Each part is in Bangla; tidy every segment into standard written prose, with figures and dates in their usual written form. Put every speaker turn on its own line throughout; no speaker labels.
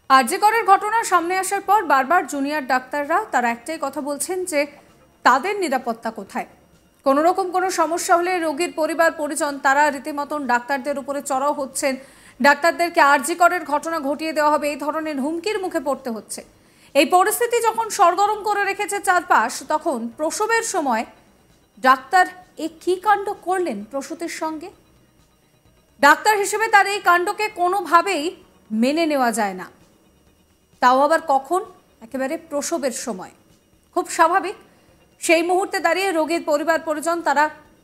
আরজি করের ঘটনা সামনে আসার পর বারবার জুনিয়র ডাক্তাররা তারা একটাই কথা বলছেন যে তাদের নিরাপত্তা কোথায়। কোনো রকম কোনো সমস্যা হলে রোগীর পরিবার পরিজন তারা রীতিমতন ডাক্তারদের উপরে চড়াও হচ্ছেন। ডাক্তারদেরকে আরজি করের ঘটনা ঘটিয়ে দেওয়া হবে এই ধরনের হুমকির মুখে পড়তে হচ্ছে। এই পরিস্থিতি যখন সরগরম করে রেখেছে চারপাশ, তখন প্রসবের সময় ডাক্তার কী কাণ্ড করলেন প্রসূতির সঙ্গে। ডাক্তার হিসেবে তার এই কাণ্ডকে কোনোভাবেই মেনে নেওয়া যায় না, তাও আবার কখন, একেবারে প্রসবের সময়। খুব স্বাভাবিক, সেই মুহূর্তে দাঁড়িয়ে রোগীর পরিবার পরিজন তারা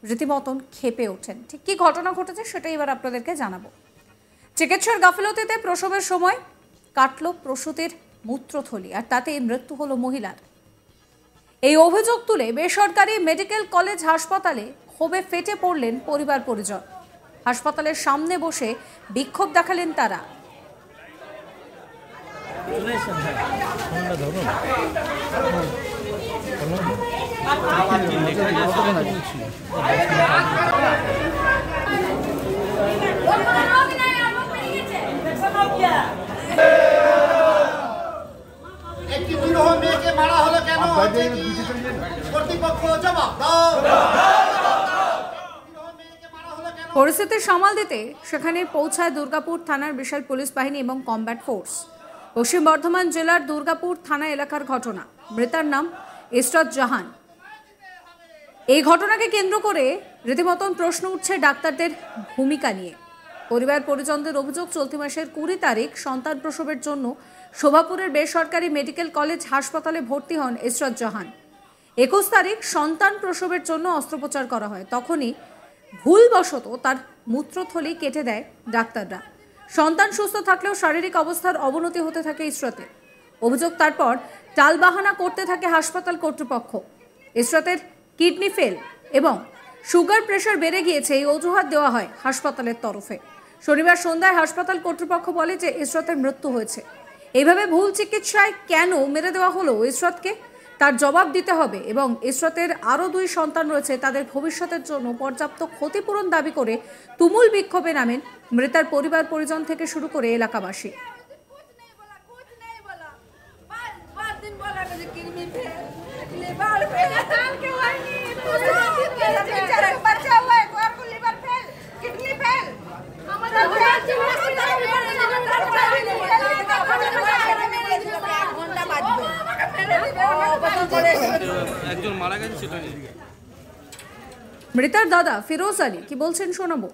রীতিমতন ক্ষেপে ওঠেন। ঠিক কী ঘটনা ঘটেছে সেটাই এবার আপনাদেরকে জানাবো। চিকিৎসার গাফিলতিতে প্রসবের সময় কাটল প্রসূতির মূত্রথলি, আর তাতেই মৃত্যু হলো মহিলার। এই অভিযোগ তুলে বেসরকারি মেডিকেল কলেজ হাসপাতালে ক্ষোভে ফেটে পড়লেন পরিবার পরিজন। হাসপাতালের সামনে বসে বিক্ষোভ দেখালেন তারা।
একটি বিরহ মেয়েকে মারা হলো কেন? কর্তৃপক্ষ জবাব দাও।
পরিস্থিতি সামাল দিতে সেখানে পৌঁছায় দুর্গাপুর থানার বিশাল পুলিশ বাহিনী এবং কমব্যাট ফোর্স। পশ্চিম বর্ধমান জেলার দুর্গাপুর থানা এলাকার ঘটনা। মৃতার নাম ইসরাত জাহান। এই ঘটনাকে কেন্দ্র করে রীতিমতন প্রশ্ন উঠছে ডাক্তারদের ভূমিকা নিয়ে। পরিবার পরিজনদের অভিযোগ, চলতি মাসের 20 তারিখ সন্তান প্রসবের জন্য শোভাপুরের বেসরকারি মেডিকেল কলেজ হাসপাতালে ভর্তি হন ইসরাত জাহান। 21 তারিখ সন্তান প্রসবের জন্য অস্ত্রোপচার করা হয়। তখনই ভুলবশত তার মূত্রথলি কেটে দেয় ডাক্তাররা। সন্তান সুস্থ থাকলেও শারীরিক অবস্থার অবনতি হতে থাকে ইসরাতের। অভিযোগ, তারপর টালবাহানা করতে থাকে হাসপাতাল কর্তৃপক্ষ। ইসরাতের কিডনি ফেল এবং সুগার প্রেশার বেড়ে গিয়েছে, এই অজুহাত দেওয়া হয় হাসপাতালের তরফে। শনিবার সন্ধ্যায় হাসপাতাল কর্তৃপক্ষ বলে যে ইসরাতের মৃত্যু হয়েছে। এইভাবে ভুল চিকিৎসায় কেন মেরে দেওয়া হলো ইসরাতকে, তার জবাব দিতে হবে এবং ইসরাতের আরও 2 সন্তান রয়েছে, তাদের ভবিষ্যতের জন্য পর্যাপ্ত ক্ষতিপূরণ দাবি করে তুমুল বিক্ষোভে নামেন মৃতার পরিবার পরিজন থেকে শুরু করে এলাকাবাসী। মৃতার দাদা ফিরোজ আলী কি বলছেন শোনাবো।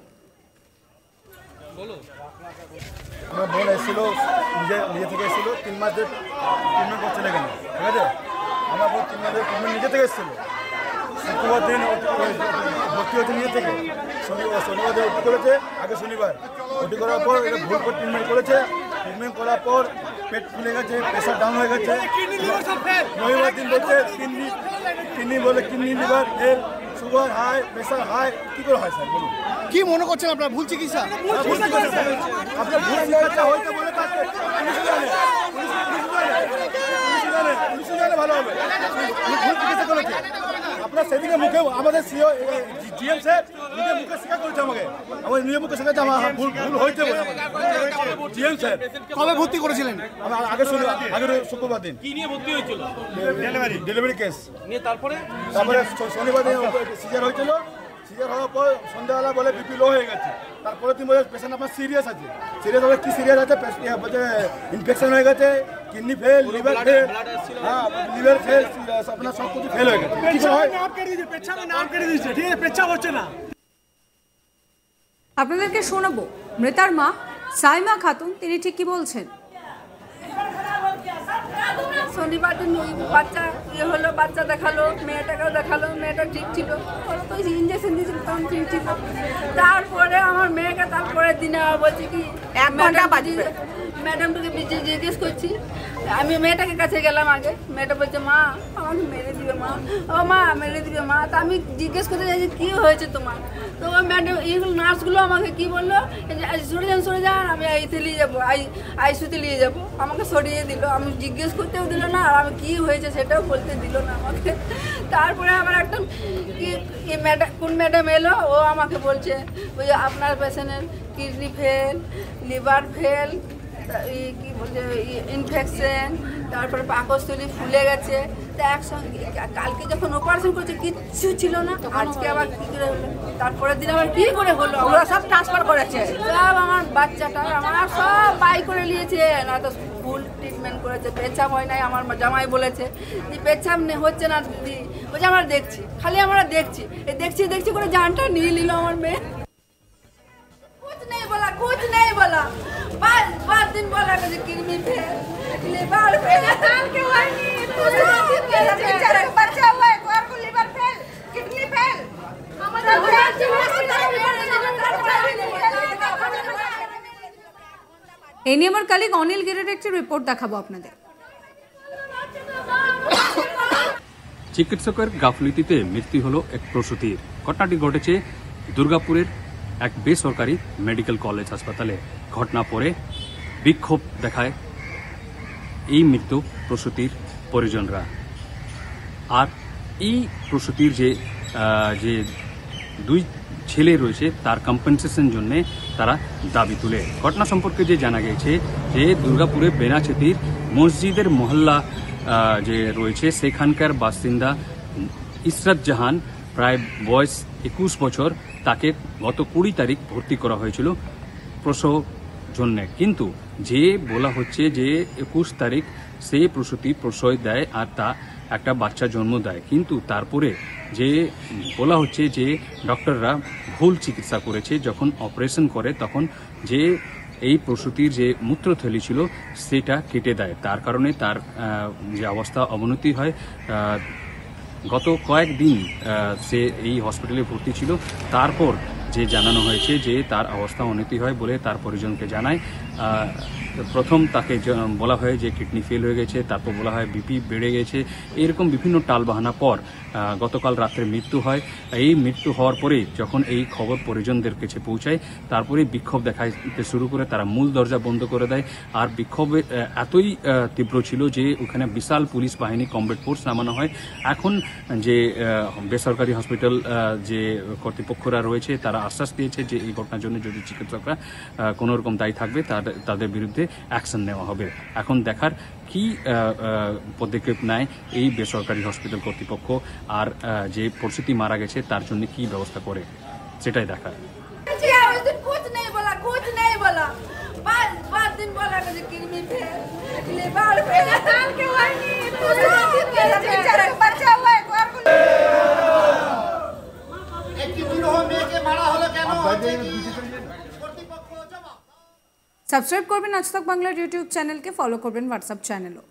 আমার বোন এসেছিল, নিজে থেকে এসেছিল, 3 মাস ধরে ট্রিটমেন্ট করছে না কেন, ঠিক আছে। আমার বোন 3 মাস ধরে ট্রিটমেন্ট নিজে থেকে এসেছিল। শুক্রবার দিন ভর্তি হয়েছে নিজে থেকে। শনিবার দিন ওটি করেছে, আগে শনিবার ওটি করার পর এটা ভুল করে ট্রিটমেন্ট করেছে। ট্রিটমেন্ট করার পর পেট ফুলে গেছে, প্রেশার ডাউন হয়ে গেছে। রবিবার দিন বলছে কিডনি বলে kidney liver fail, sugar high, pressure high. কী করে হয় স্যার বলুন?
কি মনে করছেন আপনার ভুল চিকিৎসা?
আপনার ভুল চিকিৎসা হয়তো বলে ভালো হবে। ভুল চিকিৎসা করেছে আপনার সেদিকে মুখে আমাদের সিও জিএম স্যার নিজে মুখে স্বীকার করেছে, আমাকে আমার নিজে মুখে শেখাচ্ছে আমার ভুল হয়েছে বলে। জিএম স্যার
কবে ভর্তি করেছিলেন?
আমার আগের শুক্রবার দিন।
কি নিয়ে ভর্তি হয়েছিল?
ডেলিভারি কেস
নিয়ে তারপরে
শনিবার দিন সিজার হয়েছিল। সিজার হওয়ার পর সন্ধ্যাবেলা বলে বিপি লো হয়ে গেছে। তারপরে তুমি বলে পেশেন্ট আপনার সিরিয়াস আছে। সিরিয়াস হবে কি সিরিয়াস আছে? ইনফেকশন হয়ে গেছে, কিডনি ফেল, লিভার ফেল, হ্যাঁ লিভার ফেল, আপনার সব কিছু ফেল হয়ে গেছে। কি হয়?
আপনাদেরকে শোনাবো মৃতার মা সাইমা খাতুন, তিনি ঠিক কি বলছেন।
শনিবার দিন বাচ্চা হলো, বাচ্চা দেখালো, মেয়েটাকেও দেখালো, মেয়েটা ঠিক ছিল, ওরা তো ইঞ্জেকশন দিয়েছিল তখন ঠিক ছিল। তারপরে আমার মেয়েকে তারপরে দিনে বলছি কি ম্যাডামটাকে জিজ্ঞেস করছি, আমি মেয়েটাকে কাছে গেলাম আগে, মেয়েটা বলছে মা আমাকে মেরে দিবে মা, ও মা মেরে দিবে মা। তা আমি জিজ্ঞেস করতে চাইছি কী হয়েছে তোমার, তো ম্যাডাম এইগুলো নার্সগুলো আমাকে কী বললো, সরে যান আমি আইতে নিয়ে যাবো, আইসিউতে নিয়ে যাবো, আমাকে সরিয়ে দিল। আমি জিজ্ঞেস করতেও দিল না, আর আমি কী হয়েছে সেটাও বলতে দিল না আমাকে। তারপরে আমার একটা ম্যাডাম, কোন ম্যাডাম এলো, ও আমাকে বলছে ওই আপনার পেশেন্টের কিডনি ফেল, লিভার ফেল, কি বলছে ইনফেকশন, তারপরে পাকস্থলী ফুলে গেছে। তা একসঙ্গে কালকে যখন অপারেশন করছে কিচ্ছু ছিল না, আজকে আবার কি করে হলো, তারপরের দিন আবার কি করে হলো, ওরা সব ট্রান্সফার করেছে সব। আমার বাচ্চাটা আমার সব বাই করে নিয়েছে, না তো ফুল ট্রিটমেন্ট করেছে, পেচ্ছাপ হয় নাই। আমার জামাই বলেছে যে পেচ্ছাপ হচ্ছে না দিদি, বলছে আমরা দেখছি, খালি আমরা দেখছি, এই দেখছি দেখছি করে জানটা নিয়ে নিল আমার মেয়ে। कुछ नहीं बोला 5 दिन बोला कि किडनी फेल, लिवर फेल, काल के वाली बेचारा बच्चा हुआ है, और को लिवर फेल, किडनी फेल।
এই নিয়ে আমার কালিগ অনিল গিরের একটি রিপোর্ট দেখাবো আপনাদের।
চিকিৎসকের গাফলিতিতে মৃত্যু হলো এক প্রসূতির। ঘটনাটি ঘটেছে দুর্গাপুরের এক বেসরকারি মেডিকেল কলেজ হাসপাতালে। ঘটনা পরে বিক্ষোভ দেখায় এই মৃত্যু প্রসূতির পরিজনরা। আর এই প্রসূতির যে দুই ছেলে রয়েছে তার কম্পেনসেশন জন্য তারা দাবি তুলে। ঘটনা সম্পর্কে যে জানা গেছে যে দুর্গাপুরে বেনাচেতির মসজিদের মহল্লা যে রয়েছে সেখানকার বাসিন্দা ইসরাত জাহান, প্রায় বয়স 21 বছর, তাকে গত 20 তারিখ ভর্তি করা হয়েছিল প্রসব জন্যে। কিন্তু যে বলা হচ্ছে যে 21 তারিখ সেই প্রসূতি প্রসব দেয় আর তা একটা বাচ্চা জন্ম দেয়, কিন্তু তারপরে যে বলা হচ্ছে যে ডক্টররা ভুল চিকিৎসা করেছে। যখন অপারেশন করে তখন যে এই প্রসূতির যে মূত্রথলি ছিল সেটা কেটে দেয়, তার কারণে তার যে অবস্থা অবনতি হয়। গত কয়েকদিন সে এই হসপিটালে ভর্তি ছিল। তারপর যে জানানো হয়েছে যে তার অবস্থা অবনতি হয় বলে তার পরিজনকে জানায়। প্রথম তাকে বলা হয় যে কিডনি ফেল হয়ে গেছে, তারপর বলা হয় বিপি বেড়ে গেছে, এরকম বিভিন্ন টালবাহানা পর গতকাল রাত্রে মৃত্যু হয়। এই মৃত্যু হওয়ার পরে যখন এই খবর পরিজনদের কাছে পৌঁছায় তারপরে বিক্ষোভ দেখাতে শুরু করে, তারা মূল দরজা বন্ধ করে দেয়। আর বিক্ষোভে এতই তীব্র ছিল যে ওখানে বিশাল পুলিশ বাহিনী কমব্যাট ফোর্স নামানো হয়। এখন যে বেসরকারি হসপিটাল যে কর্তৃপক্ষরা রয়েছে তারা আশ্বাস দিয়েছে যে এই ঘটনার জন্য যদি চিকিৎসকরা কোনো রকম দায়ী থাকবে তাদের বিরুদ্ধে অ্যাকশন নেওয়া হবে। এখন দেখার কি পদক্ষেপ নেয় এই বেসরকারি হসপিটাল কর্তৃপক্ষ, আর যে প্রসূতি মারা গেছে তার জন্য কি ব্যবস্থা করে সেটাই দেখার।
कुछ नहीं बोला 5 दिन बोला कि किडनी फेल, लिवर फेल, काल के वाली बेचारा बच्चा हुआ है, और को
একটি বিরহ মেয়েকে মারা হলো কেন? কর্তৃপক্ষ জবাব।
সাবস্ক্রাইব করবেন আজ তক বাংলার ইউটিউব চ্যানেলকে, ফলো করবেন হোয়াটসঅ্যাপ চ্যানেলও।